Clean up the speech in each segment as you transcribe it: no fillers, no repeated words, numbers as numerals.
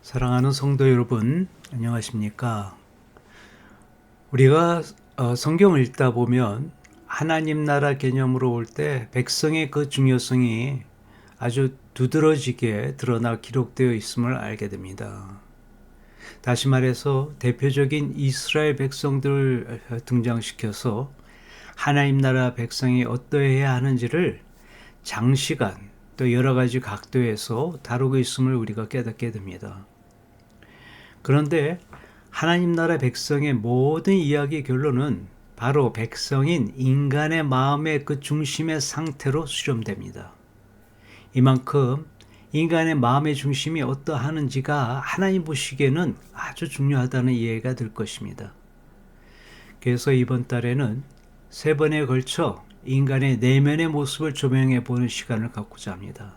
사랑하는 성도 여러분, 안녕하십니까? 우리가 성경을 읽다 보면 하나님 나라 개념으로 올 때 백성의 그 중요성이 아주 두드러지게 드러나 기록되어 있음을 알게 됩니다. 다시 말해서 대표적인 이스라엘 백성들을 등장시켜서 하나님 나라 백성이 어떠해야 하는지를 장시간 또 여러 가지 각도에서 다루고 있음을 우리가 깨닫게 됩니다. 그런데 하나님 나라 백성의 모든 이야기 결론은 바로 백성인 인간의 마음의 그 중심의 상태로 수렴됩니다. 이만큼 인간의 마음의 중심이 어떠하는지가 하나님 보시기에는 아주 중요하다는 이해가 될 것입니다. 그래서 이번 달에는 3번에 걸쳐 인간의 내면의 모습을 조명해 보는 시간을 갖고자 합니다.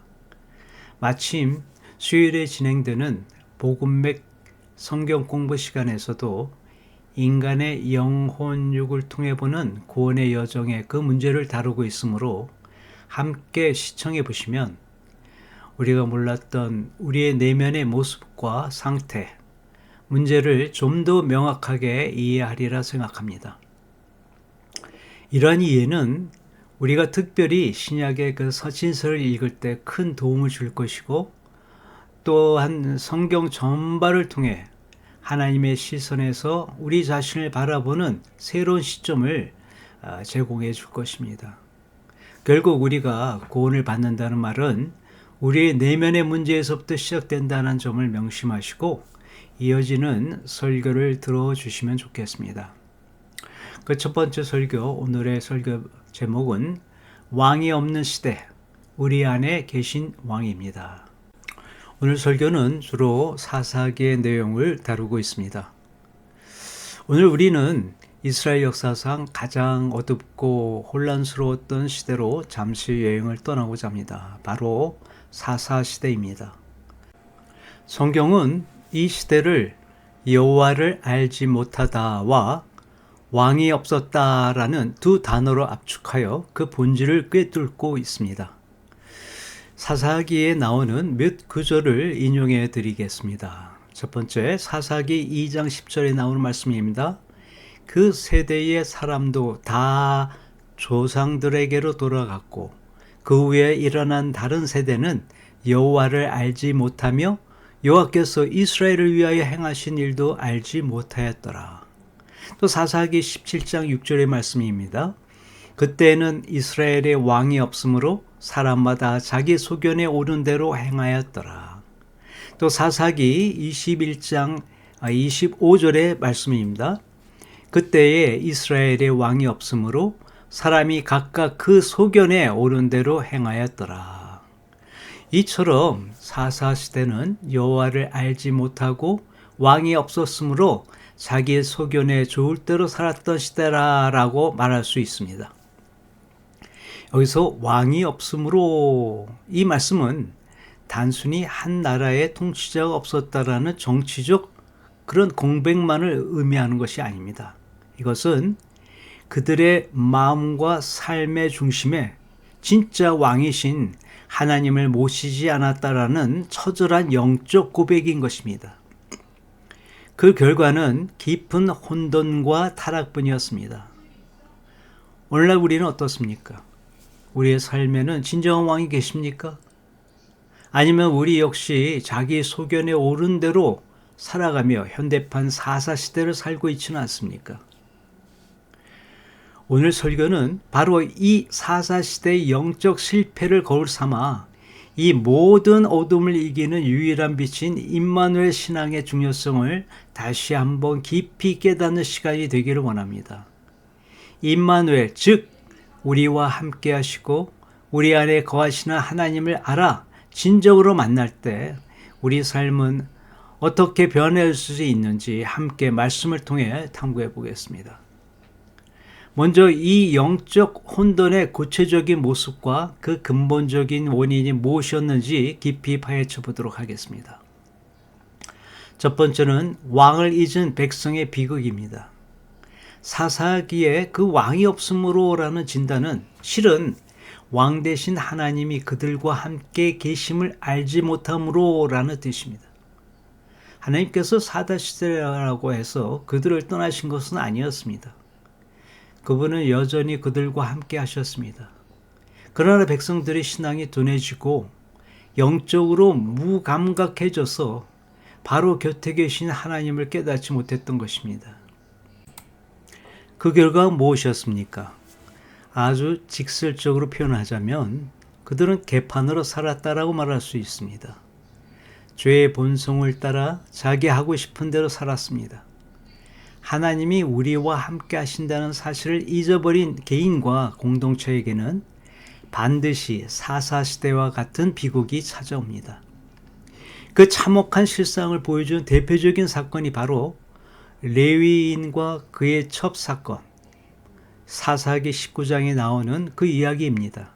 마침 수요일에 진행되는 복음맥 성경 공부 시간에서도 인간의 영혼육을 통해 보는 구원의 여정의 그 문제를 다루고 있으므로 함께 시청해 보시면 우리가 몰랐던 우리의 내면의 모습과 상태, 문제를 좀 더 명확하게 이해하리라 생각합니다. 이러한 이해는 우리가 특별히 신약의 그 서신서를 읽을 때 큰 도움을 줄 것이고 또한 성경 전반을 통해 하나님의 시선에서 우리 자신을 바라보는 새로운 시점을 제공해 줄 것입니다. 결국 우리가 구원을 받는다는 말은 우리의 내면의 문제에서부터 시작된다는 점을 명심하시고 이어지는 설교를 들어주시면 좋겠습니다. 그 첫 번째 설교, 오늘의 설교 제목은 왕이 없는 시대, 우리 안에 계신 왕입니다. 오늘 설교는 주로 사사기의 내용을 다루고 있습니다. 오늘 우리는 이스라엘 역사상 가장 어둡고 혼란스러웠던 시대로 잠시 여행을 떠나고자 합니다. 바로 사사시대입니다. 성경은 이 시대를 여호와를 알지 못하다와 왕이 없었다라는 두 단어로 압축하여 그 본질을 꿰뚫고 있습니다. 사사기에 나오는 몇 구절을 인용해 드리겠습니다. 첫 번째, 사사기 2장 10절에 나오는 말씀입니다. 그 세대의 사람도 다 조상들에게로 돌아갔고 그 후에 일어난 다른 세대는 여호와를 알지 못하며 여호와께서 이스라엘을 위하여 행하신 일도 알지 못하였더라. 또 사사기 17장 6절의 말씀입니다. 그때는 이스라엘에 왕이 없으므로 사람마다 자기 소견에 오른 대로 행하였더라. 또 사사기 21장 25절의 말씀입니다. 그때에 이스라엘에 왕이 없으므로 사람이 각각 그 소견에 오른 대로 행하였더라. 이처럼 사사시대는 여호와를 알지 못하고 왕이 없었으므로 자기의 소견에 좋을 대로 살았던 시대라고 말할 수 있습니다. 여기서 왕이 없으므로 이 말씀은 단순히 한 나라의 통치자가 없었다라는 정치적 그런 공백만을 의미하는 것이 아닙니다. 이것은 그들의 마음과 삶의 중심에 진짜 왕이신 하나님을 모시지 않았다라는 처절한 영적 고백인 것입니다. 그 결과는 깊은 혼돈과 타락뿐이었습니다. 오늘날 우리는 어떻습니까? 우리의 삶에는 진정한 왕이 계십니까? 아니면 우리 역시 자기 소견에 오른 대로 살아가며 현대판 사사시대를 살고 있지는 않습니까? 오늘 설교는 바로 이 사사시대의 영적 실패를 거울 삼아 이 모든 어둠을 이기는 유일한 빛인 임마누엘 신앙의 중요성을 다시 한번 깊이 깨닫는 시간이 되기를 원합니다. 임마누엘, 즉 우리와 함께 하시고 우리 안에 거하시는 하나님을 알아 진정으로 만날 때 우리 삶은 어떻게 변할 수 있는지 함께 말씀을 통해 탐구해 보겠습니다. 먼저 이 영적 혼돈의 구체적인 모습과 그 근본적인 원인이 무엇이었는지 깊이 파헤쳐 보도록 하겠습니다. 첫 번째는 왕을 잊은 백성의 비극입니다. 사사기에 그 왕이 없으므로라는 진단은 실은 왕 대신 하나님이 그들과 함께 계심을 알지 못함으로라는 뜻입니다. 하나님께서 사사시대라고 해서 그들을 떠나신 것은 아니었습니다. 그분은 여전히 그들과 함께 하셨습니다. 그러나 백성들의 신앙이 둔해지고 영적으로 무감각해져서 바로 곁에 계신 하나님을 깨닫지 못했던 것입니다. 그 결과가 무엇이었습니까? 아주 직설적으로 표현하자면 그들은 개판으로 살았다라고 말할 수 있습니다. 죄의 본성을 따라 자기 하고 싶은 대로 살았습니다. 하나님이 우리와 함께 하신다는 사실을 잊어버린 개인과 공동체에게는 반드시 사사시대와 같은 비극이 찾아옵니다. 그 참혹한 실상을 보여준 대표적인 사건이 바로 레위인과 그의 첩 사건, 사사기 19장에 나오는 그 이야기입니다.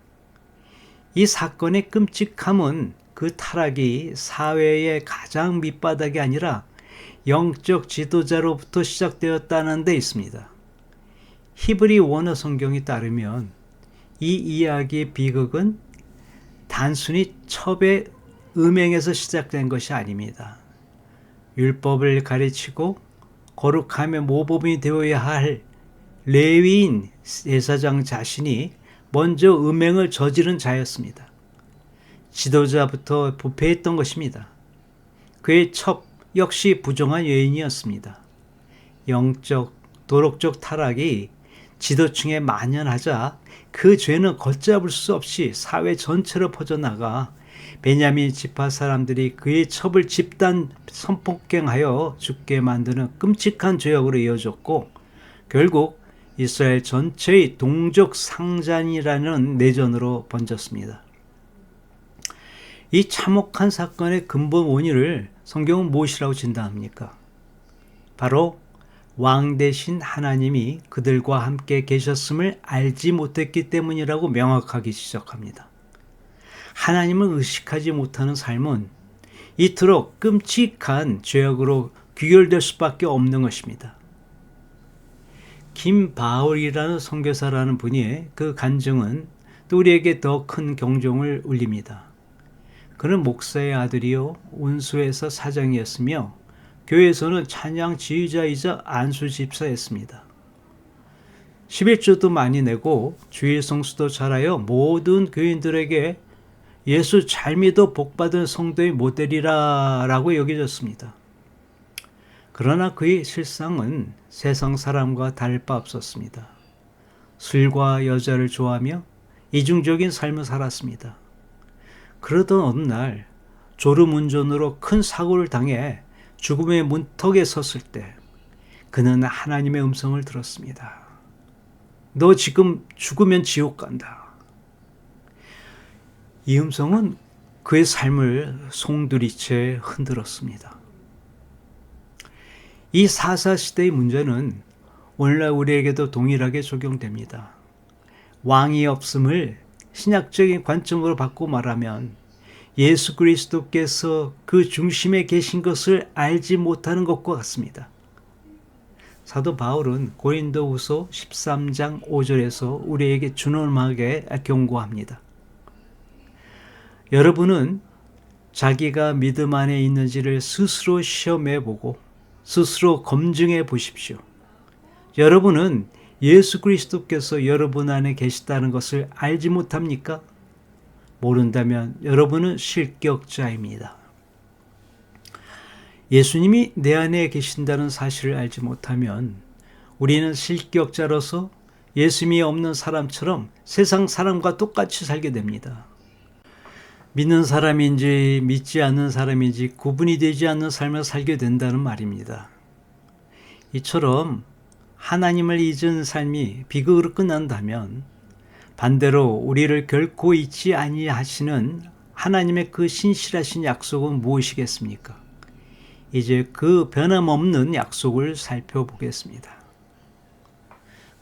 이 사건의 끔찍함은 그 타락이 사회의 가장 밑바닥이 아니라 영적 지도자로부터 시작되었다는 데 있습니다. 히브리 원어 성경에 따르면 이 이야기의 비극은 단순히 첩의 음행에서 시작된 것이 아닙니다. 율법을 가르치고 거룩하며 모범이 되어야 할 레위인 제사장 자신이 먼저 음행을 저지른 자였습니다. 지도자부터 부패했던 것입니다. 그의 첩 역시 부정한 여인이었습니다. 영적, 도덕적 타락이 지도층에 만연하자 그 죄는 걷잡을 수 없이 사회 전체로 퍼져나가 베냐민 지파 사람들이 그의 첩을 집단 성폭행하여 죽게 만드는 끔찍한 죄악으로 이어졌고 결국 이스라엘 전체의 동족 상잔이라는 내전으로 번졌습니다. 이 참혹한 사건의 근본 원인을 성경은 무엇이라고 진단합니까? 바로 왕 대신 하나님이 그들과 함께 계셨음을 알지 못했기 때문이라고 명확하게 지적합니다. 하나님을 의식하지 못하는 삶은 이토록 끔찍한 죄악으로 귀결될 수밖에 없는 것입니다. 김바울이라는 선교사라는 분이 그 간증은 또 우리에게 더 큰 경종을 울립니다. 그는 목사의 아들이요 운수에서 사장이었으며 교회에서는 찬양 지휘자이자 안수 집사였습니다. 11조도 많이 내고 주일 성수도 잘하여 모든 교인들에게 예수 잘 믿어 복받은 성도의 모델이라 라고 여겨졌습니다. 그러나 그의 실상은 세상 사람과 다를 바 없었습니다. 술과 여자를 좋아하며 이중적인 삶을 살았습니다. 그러던 어느 날 졸음운전으로 큰 사고를 당해 죽음의 문턱에 섰을 때 그는 하나님의 음성을 들었습니다. 너 지금 죽으면 지옥 간다. 이 음성은 그의 삶을 송두리째 흔들었습니다. 이 사사시대의 문제는 오늘날 우리에게도 동일하게 적용됩니다. 왕이 없음을 신약적인 관점으로 바꾸고 말하면 예수 그리스도께서 그 중심에 계신 것을 알지 못하는 것과 같습니다. 사도 바울은 고린도후서 13장 5절에서 우리에게 준엄하게 경고합니다. 여러분은 자기가 믿음 안에 있는지를 스스로 시험해 보고 스스로 검증해 보십시오. 여러분은 예수 그리스도께서 여러분 안에 계시다는 것을 알지 못합니까? 모른다면 여러분은 실격자입니다. 예수님이 내 안에 계신다는 사실을 알지 못하면 우리는 실격자로서 예수님이 없는 사람처럼 세상 사람과 똑같이 살게 됩니다. 믿는 사람인지 믿지 않는 사람인지 구분이 되지 않는 삶을 살게 된다는 말입니다. 이처럼 하나님을 잊은 삶이 비극으로 끝난다면 반대로 우리를 결코 잊지 아니하시는 하나님의 그 신실하신 약속은 무엇이겠습니까? 이제 그 변함없는 약속을 살펴보겠습니다.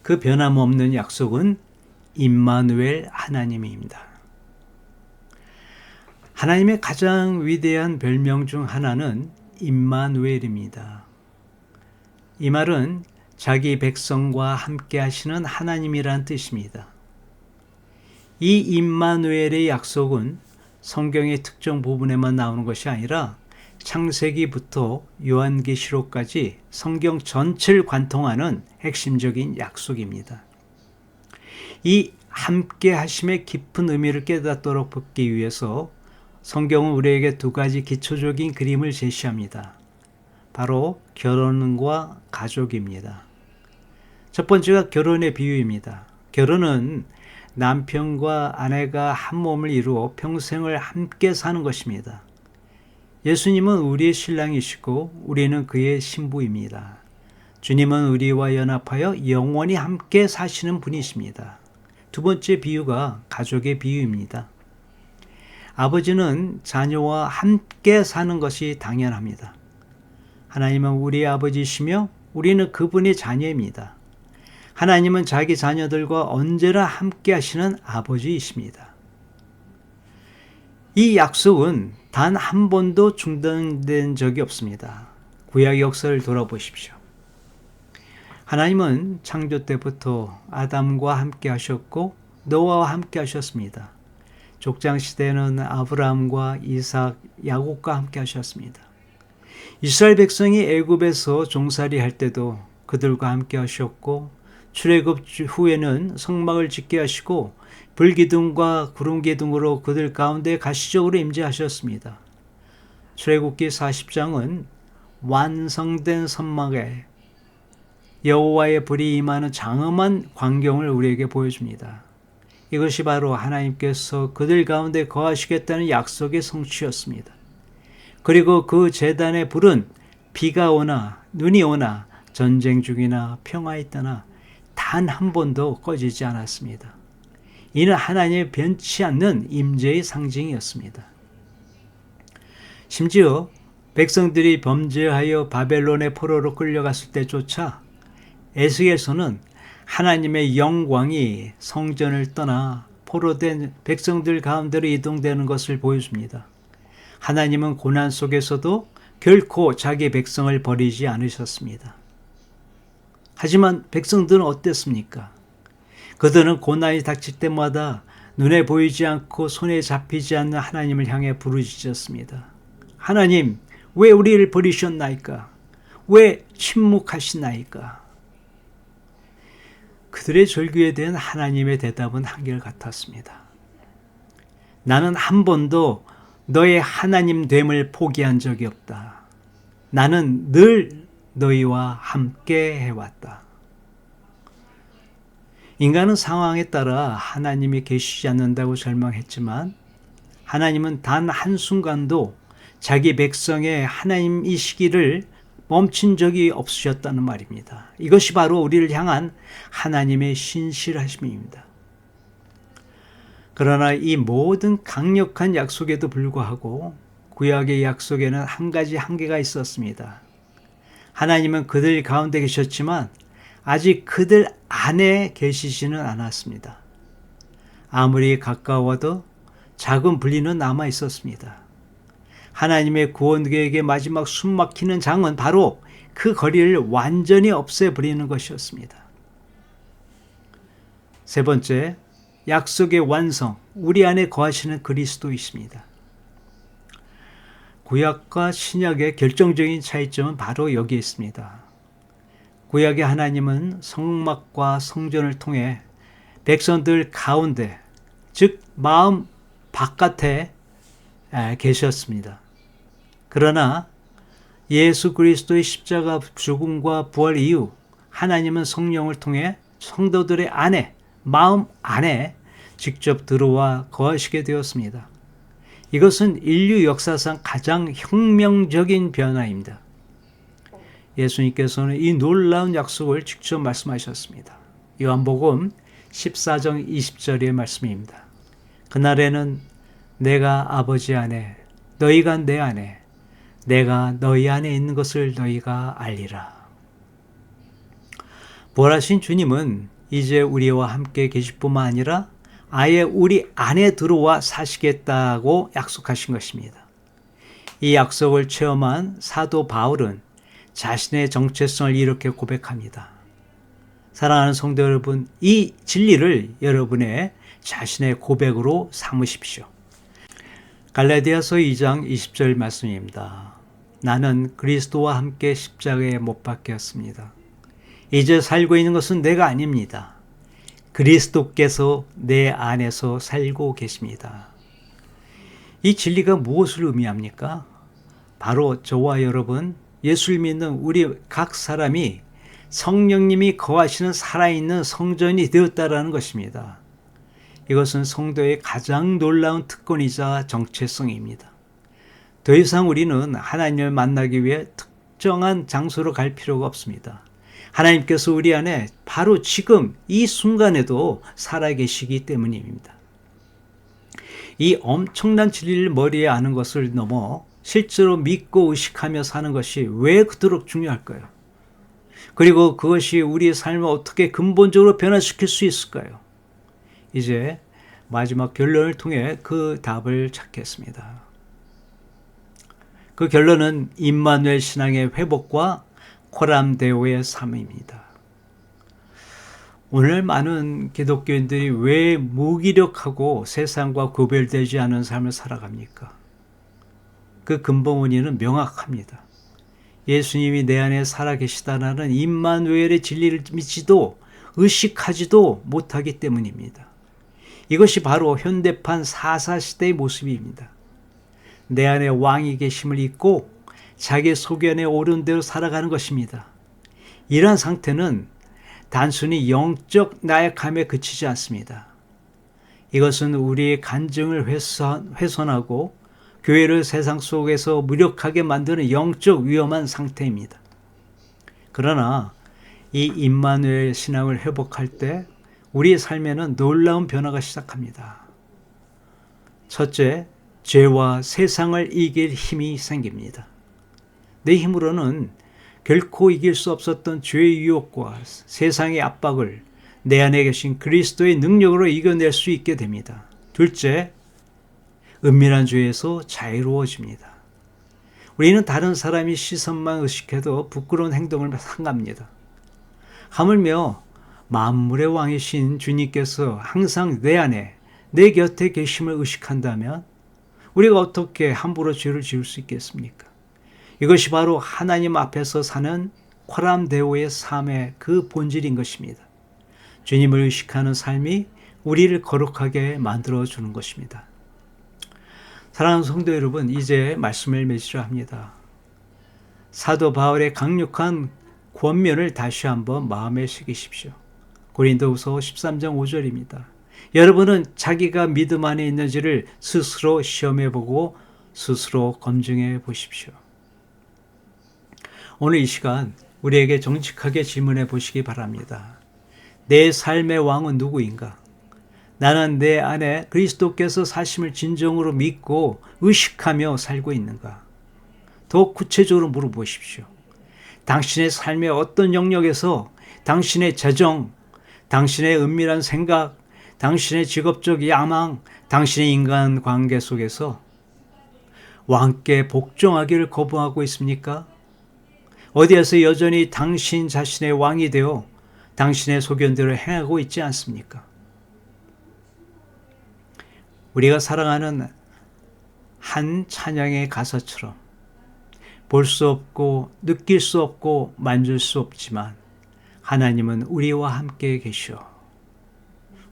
그 변함없는 약속은 임마누엘 하나님입니다. 하나님의 가장 위대한 별명 중 하나는 임마누엘입니다. 이 말은 자기 백성과 함께 하시는 하나님이란 뜻입니다. 이 임마누엘의 약속은 성경의 특정 부분에만 나오는 것이 아니라 창세기부터 요한계시록까지 성경 전체를 관통하는 핵심적인 약속입니다. 이 함께 하심의 깊은 의미를 깨닫도록 돕기 위해서 성경은 우리에게 두 가지 기초적인 그림을 제시합니다. 바로 결혼과 가족입니다. 첫 번째가 결혼의 비유입니다. 결혼은 남편과 아내가 한 몸을 이루어 평생을 함께 사는 것입니다. 예수님은 우리의 신랑이시고 우리는 그의 신부입니다. 주님은 우리와 연합하여 영원히 함께 사시는 분이십니다. 두 번째 비유가 가족의 비유입니다. 아버지는 자녀와 함께 사는 것이 당연합니다. 하나님은 우리의 아버지시며 우리는 그분의 자녀입니다. 하나님은 자기 자녀들과 언제나 함께 하시는 아버지이십니다. 이 약속은 단 한 번도 중단된 적이 없습니다. 구약 역사를 돌아보십시오. 하나님은 창조 때부터 아담과 함께 하셨고 노아와 함께 하셨습니다. 족장 시대에는 아브라함과 이삭, 야곱과 함께 하셨습니다. 이스라엘 백성이 애굽에서 종살이 할 때도 그들과 함께 하셨고 출애굽 후에는 성막을 짓게 하시고 불기둥과 구름기둥으로 그들 가운데 가시적으로 임재하셨습니다. 출애굽기 40장은 완성된 성막에 여호와의 불이 임하는 장엄한 광경을 우리에게 보여줍니다. 이것이 바로 하나님께서 그들 가운데 거하시겠다는 약속의 성취였습니다. 그리고 그 제단의 불은 비가 오나 눈이 오나 전쟁 중이나 평화에 떠나 단 한 번도 꺼지지 않았습니다. 이는 하나님의 변치 않는 임재의 상징이었습니다. 심지어 백성들이 범죄하여 바벨론의 포로로 끌려갔을 때조차 에스겔서는 하나님의 영광이 성전을 떠나 포로된 백성들 가운데로 이동되는 것을 보여줍니다. 하나님은 고난 속에서도 결코 자기 백성을 버리지 않으셨습니다. 하지만 백성들은 어땠습니까? 그들은 고난이 닥칠 때마다 눈에 보이지 않고 손에 잡히지 않는 하나님을 향해 부르짖었습니다. 하나님, 왜 우리를 버리셨나이까? 왜 침묵하시나이까? 그들의 절규에 대한 하나님의 대답은 한결같았습니다. 나는 한 번도 너의 하나님 됨을 포기한 적이 없다. 나는 늘 너희와 함께 해왔다. 인간은 상황에 따라 하나님이 계시지 않는다고 절망했지만 하나님은 단 한순간도 자기 백성의 하나님이시기를 멈춘 적이 없으셨다는 말입니다. 이것이 바로 우리를 향한 하나님의 신실하심입니다. 그러나 이 모든 강력한 약속에도 불구하고 구약의 약속에는 한 가지 한계가 있었습니다. 하나님은 그들 가운데 계셨지만 아직 그들 안에 계시지는 않았습니다. 아무리 가까워도 작은 분리는 남아 있었습니다. 하나님의 구원 계획의 마지막 숨막히는 장은 바로 그 거리를 완전히 없애버리는 것이었습니다. 세 번째, 약속의 완성, 우리 안에 거하시는 그리스도이십니다. 구약과 신약의 결정적인 차이점은 바로 여기에 있습니다. 구약의 하나님은 성막과 성전을 통해 백성들 가운데, 즉 마음 바깥에 계셨습니다. 그러나 예수 그리스도의 십자가 죽음과 부활 이후 하나님은 성령을 통해 성도들의 안에, 마음 안에 직접 들어와 거하시게 되었습니다. 이것은 인류 역사상 가장 혁명적인 변화입니다. 예수님께서는 이 놀라운 약속을 직접 말씀하셨습니다. 요한복음 14장 20절의 말씀입니다. 그날에는 내가 아버지 안에, 너희가 내 안에, 내가 너희 안에 있는 것을 너희가 알리라. 부활하신 주님은 이제 우리와 함께 계실 뿐만 아니라 아예 우리 안에 들어와 사시겠다고 약속하신 것입니다. 이 약속을 체험한 사도 바울은 자신의 정체성을 이렇게 고백합니다. 사랑하는 성도 여러분, 이 진리를 여러분의 자신의 고백으로 삼으십시오. 갈라디아서 2장 20절 말씀입니다. 나는 그리스도와 함께 십자가에 못 박혔습니다. 이제 살고 있는 것은 내가 아닙니다. 그리스도께서 내 안에서 살고 계십니다. 이 진리가 무엇을 의미합니까? 바로 저와 여러분, 예수를 믿는 우리 각 사람이 성령님이 거하시는 살아있는 성전이 되었다라는 것입니다. 이것은 성도의 가장 놀라운 특권이자 정체성입니다. 더 이상 우리는 하나님을 만나기 위해 특정한 장소로 갈 필요가 없습니다. 하나님께서 우리 안에 바로 지금 이 순간에도 살아계시기 때문입니다. 이 엄청난 진리를 머리에 아는 것을 넘어 실제로 믿고 의식하며 사는 것이 왜 그토록 중요할까요? 그리고 그것이 우리의 삶을 어떻게 근본적으로 변화시킬 수 있을까요? 이제 마지막 결론을 통해 그 답을 찾겠습니다. 그 결론은 임마누엘 신앙의 회복과 코람데오의 삶입니다. 오늘 많은 기독교인들이 왜 무기력하고 세상과 구별되지 않은 삶을 살아갑니까? 그 근본 원인은 명확합니다. 예수님이 내 안에 살아계시다라는 임마누엘의 진리를 믿지도 의식하지도 못하기 때문입니다. 이것이 바로 현대판 사사시대의 모습입니다. 내 안에 왕이 계심을 잊고 자기 소견에 오른 대로 살아가는 것입니다. 이러한 상태는 단순히 영적 나약함에 그치지 않습니다. 이것은 우리의 간증을 훼손하고 교회를 세상 속에서 무력하게 만드는 영적 위험한 상태입니다. 그러나 이 임마누엘 신앙을 회복할 때 우리의 삶에는 놀라운 변화가 시작합니다. 첫째, 죄와 세상을 이길 힘이 생깁니다. 내 힘으로는 결코 이길 수 없었던 죄의 유혹과 세상의 압박을 내 안에 계신 그리스도의 능력으로 이겨낼 수 있게 됩니다. 둘째, 은밀한 죄에서 자유로워집니다. 우리는 다른 사람이 시선만 의식해도 부끄러운 행동을 삼갑니다. 하물며 만물의 왕이신 주님께서 항상 내 안에, 내 곁에 계심을 의식한다면 우리가 어떻게 함부로 죄를 지을 수 있겠습니까? 이것이 바로 하나님 앞에서 사는 코람데오의 삶의 그 본질인 것입니다. 주님을 의식하는 삶이 우리를 거룩하게 만들어주는 것입니다. 사랑하는 성도 여러분, 이제 말씀을 맺으려 합니다. 사도 바울의 강력한 권면을 다시 한번 마음에 새기십시오. 고린도후서 13장 5절입니다. 여러분은 자기가 믿음 안에 있는지를 스스로 시험해보고 스스로 검증해 보십시오. 오늘 이 시간 우리에게 정직하게 질문해 보시기 바랍니다. 내 삶의 왕은 누구인가? 나는 내 안에 그리스도께서 사심을 진정으로 믿고 의식하며 살고 있는가? 더 구체적으로 물어보십시오. 당신의 삶의 어떤 영역에서 당신의 재정, 당신의 은밀한 생각, 당신의 직업적 야망, 당신의 인간관계 속에서 왕께 복종하기를 거부하고 있습니까? 어디에서 여전히 당신 자신의 왕이 되어 당신의 소견대로 행하고 있지 않습니까? 우리가 사랑하는 한 찬양의 가사처럼 볼 수 없고 느낄 수 없고 만질 수 없지만 하나님은 우리와 함께 계시오.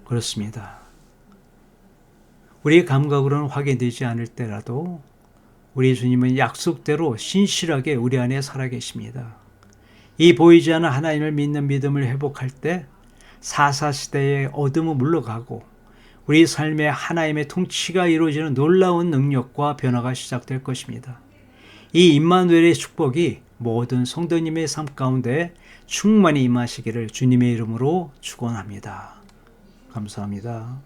그렇습니다. 우리의 감각으로는 확인되지 않을 때라도 우리 주님은 약속대로 신실하게 우리 안에 살아계십니다. 이 보이지 않는 하나님을 믿는 믿음을 회복할 때 사사시대의 어둠은 물러가고 우리 삶에 하나님의 통치가 이루어지는 놀라운 능력과 변화가 시작될 것입니다. 이 임마누엘의 축복이 모든 성도님의 삶 가운데 충만히 임하시기를 주님의 이름으로 축원합니다. 감사합니다.